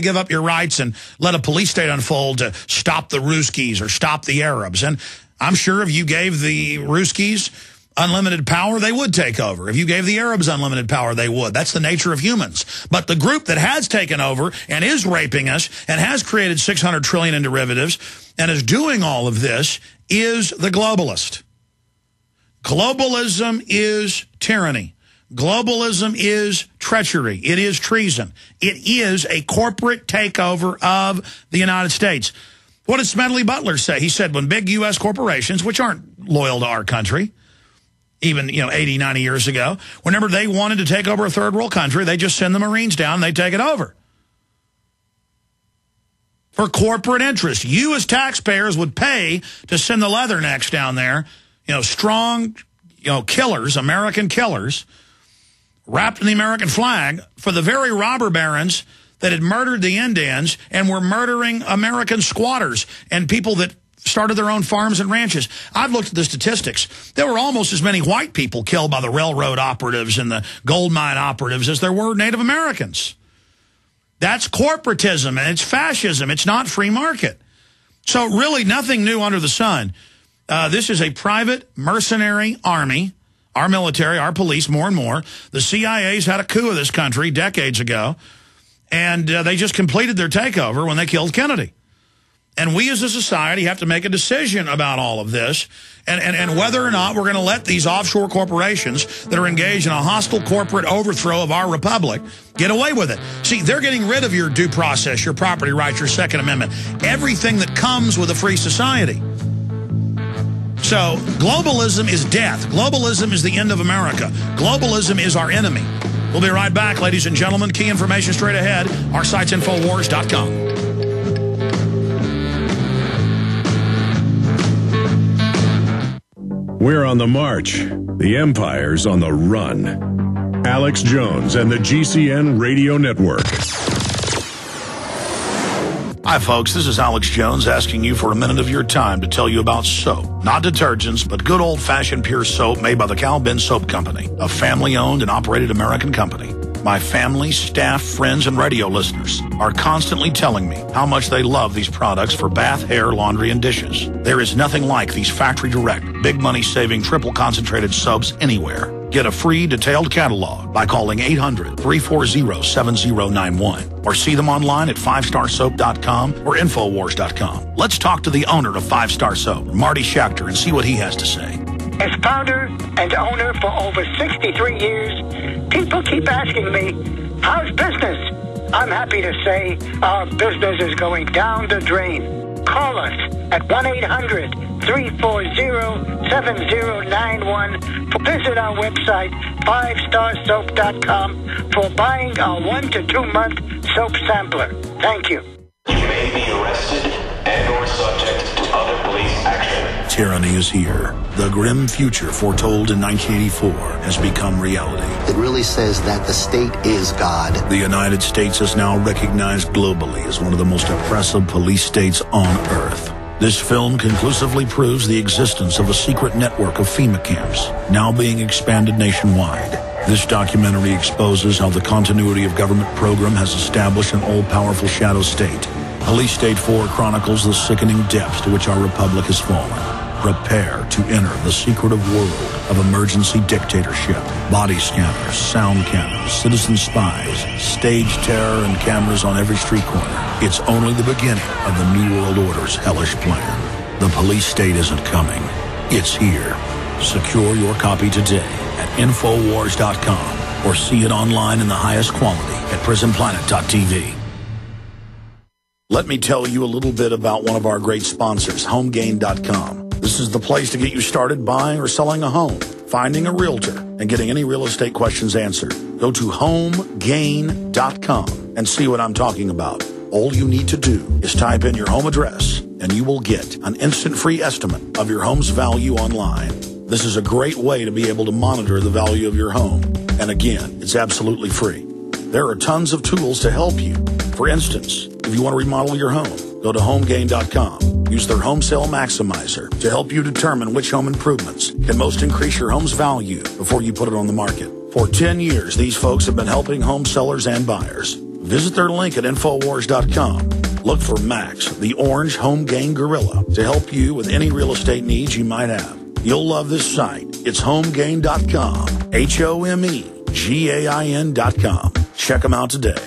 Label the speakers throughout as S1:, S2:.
S1: give up your rights and let a police state unfold to stop the Ruskies or stop the Arabs. And I'm sure if you gave the Ruskies unlimited power, they would take over. If you gave the Arabs unlimited power, they would. That's the nature of humans. But the group that has taken over and is raping us and has created $600 trillion in derivatives and is doing all of this is the globalist. Globalism is tyranny. Globalism is treachery. It is treason. It is a corporate takeover of the United States. What did Smedley Butler say? He said when big U.S. corporations, which aren't loyal to our country, even 80, 90 years ago, whenever they wanted to take over a third world country, they just send the Marines down and they take it over. For corporate interest. You as taxpayers would pay to send the leathernecks down there, strong, killers, American killers, wrapped in the American flag for the very robber barons that had murdered the Indians and were murdering American squatters and people that started their own farms and ranches. I've looked at the statistics. There were almost as many white people killed by the railroad operatives and the gold mine operatives as there were Native Americans. That's corporatism, and it's fascism. It's not free market. So really nothing new under the sun. This is a private mercenary army. Our military, our police, more and more. The CIA's had a coup of this country decades ago, and they just completed their takeover when they killed Kennedy. And we as a society have to make a decision about all of this and whether or not we're going to let these offshore corporations that are engaged in a hostile corporate overthrow of our republic get away with it. See, they're getting rid of your due process, your property rights, your Second Amendment, everything that comes with a free society. So globalism is death. Globalism is the end of America. Globalism is our enemy. We'll be right back, ladies and gentlemen. Key information straight ahead. Our site's Infowars.com.
S2: We're on the march. The empire's on the run. Alex Jones and the GCN Radio Network.
S1: Hi, folks. This is Alex Jones asking you for a minute of your time to tell you about soap. Not detergents, but good old-fashioned pure soap made by the Cal Ben Soap Company, a family-owned and operated American company. My family, staff, friends, and radio listeners are constantly telling me how much they love these products for bath, hair, laundry, and dishes. There is nothing like these factory-direct, big money-saving, triple-concentrated soaps anywhere. Get a free detailed catalog by calling 800-340-7091 or see them online at 5starsoap.com or Infowars.com. Let's talk to the owner of 5 Star Soap, Marty Schachter, and see what he has to say.
S3: As founder and owner for over 63 years, people keep asking me, how's business? I'm happy to say our business is going down the drain. Call us at 1-800-340-7091. Visit our website, 5starsoap.com, for buying our 1 to 2 month soap sampler. Thank you.
S4: You may be arrested and or subject to other police action.
S1: Tyranny is here. The grim future foretold in 1984 has become reality.
S5: It really says that the state is God.
S1: The United States is now recognized globally as one of the most oppressive police states on earth. This film conclusively proves the existence of a secret network of FEMA camps, now being expanded nationwide. This documentary exposes how the continuity of government program has established an all-powerful shadow state. Police State 4 chronicles the sickening depths to which our republic has fallen. Prepare to enter the secretive world of emergency dictatorship. Body scanners, sound cannons, citizen spies, stage terror, and cameras on every street corner. It's only the beginning of the New World Order's hellish plan. The police state isn't coming. It's here. Secure your copy today at Infowars.com or see it online in the highest quality at PrisonPlanet.tv. Let me tell you a little bit about one of our great sponsors, HomeGain.com. This is the place to get you started buying or selling a home, finding a realtor, and getting any real estate questions answered. Go to HomeGain.com and see what I'm talking about. All you need to do is type in your home address, and you will get an instant free estimate of your home's value online. This is a great way to be able to monitor the value of your home. And again, it's absolutely free. There are tons of tools to help you. For instance, if you want to remodel your home, go to HomeGain.com. Use their Home Sale Maximizer to help you determine which home improvements can most increase your home's value before you put it on the market. For 10 years, these folks have been helping home sellers and buyers. Visit their link at Infowars.com. Look for Max, the orange home gain gorilla, to help you with any real estate needs you might have. You'll love this site. It's homegain.com. HOMEGAIN.com. Check them out today.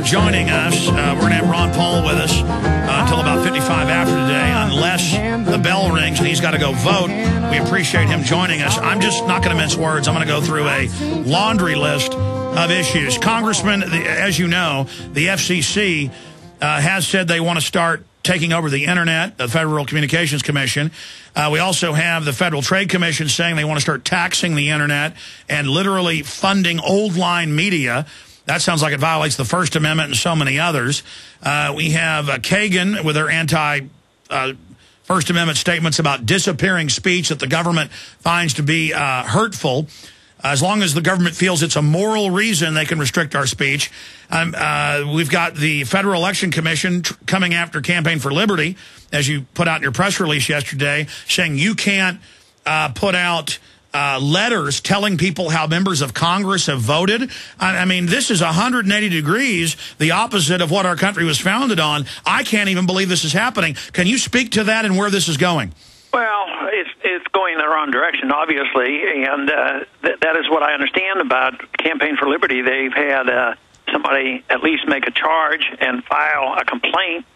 S1: Joining us. We're going to have Ron Paul with us until about 55 after today, unless the bell rings and he's got to go vote. We appreciate him joining us. I'm just not going to mince words. I'm going to go through a laundry list of issues. Congressman, as you know, the FCC has said they want to start taking over the Internet, the Federal Communications Commission. We also have the Federal Trade Commission saying they want to start taxing the Internet and literally funding old-line media. That sounds like it violates the First Amendment and so many others. We have Kagan with her anti-First Amendment statements about disappearing speech that the government finds to be hurtful. As long as the government feels it's a moral reason, they can restrict our speech. We've got the Federal Election Commission coming after Campaign for Liberty, as you put out in your press release yesterday, saying you can't put out letters telling people how members of Congress have voted. I mean, this is 180 degrees the opposite of what our country was founded on. I can't even believe this is happening. Can you speak to that and where this is going?
S6: Well, it's going in the wrong direction, obviously, and that is what I understand about Campaign for Liberty. They've had somebody at least make a charge and file a complaint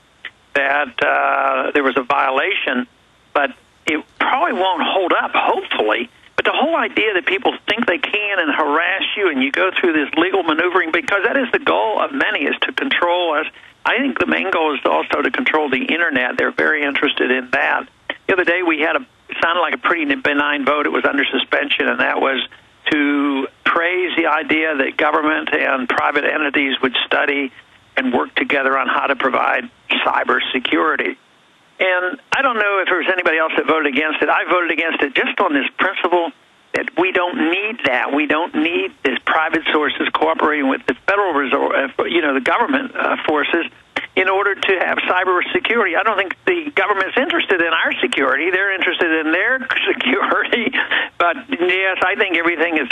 S6: that there was a violation, but it probably won't hold up, hopefully. But the whole idea that people think they can and harass you and you go through this legal maneuvering, because that is the goal of many, is to control us. I think the main goal is also to control the Internet. They're very interested in that. The other day we had sounded like a pretty benign vote. It was under suspension, and that was to praise the idea that government and private entities would study and work together on how to provide cyber security. And I don't know if there was anybody else that voted against it. I voted against it just on this principle that we don't need that. We don't need this private sources cooperating with the federal the government forces in order to have cyber security. I don't think the government's interested in our security. They're interested in their security. But, yes, I think everything is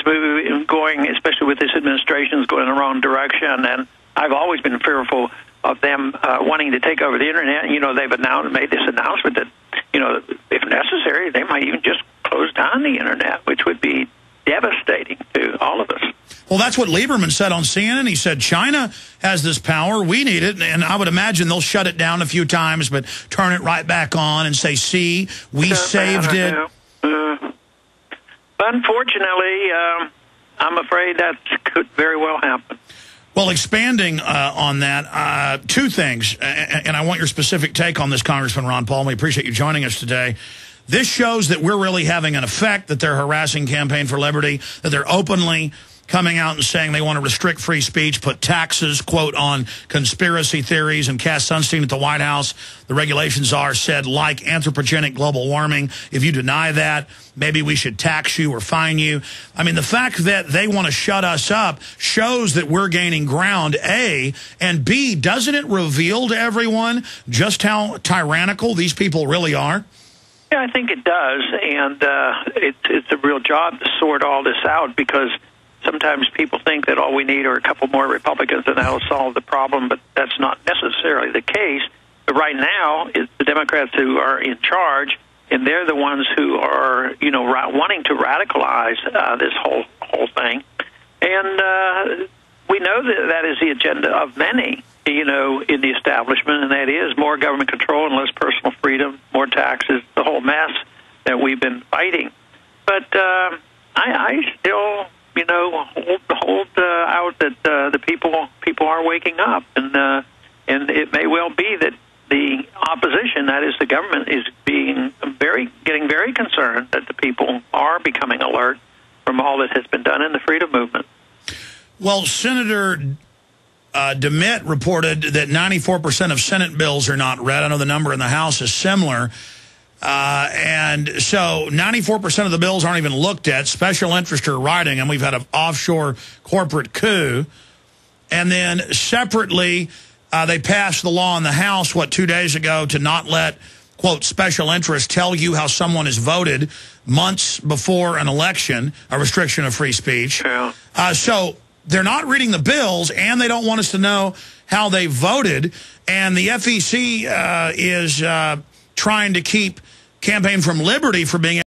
S6: going, especially with this administration, is going in the wrong direction. And I've always been fearful of them wanting to take over the Internet. You know, they've made this announcement that, you know, if necessary, they might even just close down the Internet, which would be devastating to all of us.
S1: Well, that's what Lieberman said on CNN. He said, China has this power. We need it. And I would imagine they'll shut it down a few times, but turn it right back on and say, see, we saved it.
S6: Unfortunately, I'm afraid that could very well happen.
S1: Well, expanding on that, two things, and I want your specific take on this, Congressman Ron Paul. We appreciate you joining us today. This shows that we're really having an effect, that they're harassing Campaign for Liberty, that they're openly coming out and saying they want to restrict free speech, put taxes, quote, on conspiracy theories. And Cass Sunstein at the White House, the regulations are said, like anthropogenic global warming. If you deny that, maybe we should tax you or fine you. I mean, the fact that they want to shut us up shows that we're gaining ground, A, and B, doesn't it reveal to everyone just how tyrannical these people really are?
S6: Yeah, I think it does, and it's a real job to sort all this out, because sometimes people think that all we need are a couple more Republicans and that'll solve the problem, but that's not necessarily the case. But right now, it's the Democrats who are in charge, and they're the ones who are, you know, wanting to radicalize this whole thing. And we know that that is the agenda of many, you know, in the establishment, and that is more government control and less personal freedom, more taxes, the whole mess that we've been fighting. But I still, you know, hold out that the people are waking up, and it may well be that the opposition, that is the government, is getting very concerned that the people are becoming alert from all that has been done in the freedom movement.
S1: Well, Senator DeMitt reported that 94% of Senate bills are not read. I know the number in the House is similar. And so 94% of the bills aren't even looked at. Special interests are writing, and we've had an offshore corporate coup. And then separately, they passed the law in the House, 2 days ago, to not let, quote, special interests tell you how someone has voted months before an election, a restriction of free speech.
S6: Yeah.
S1: So they're not reading the bills, and they don't want us to know how they voted. And the FEC is trying to keep Campaign for Liberty from being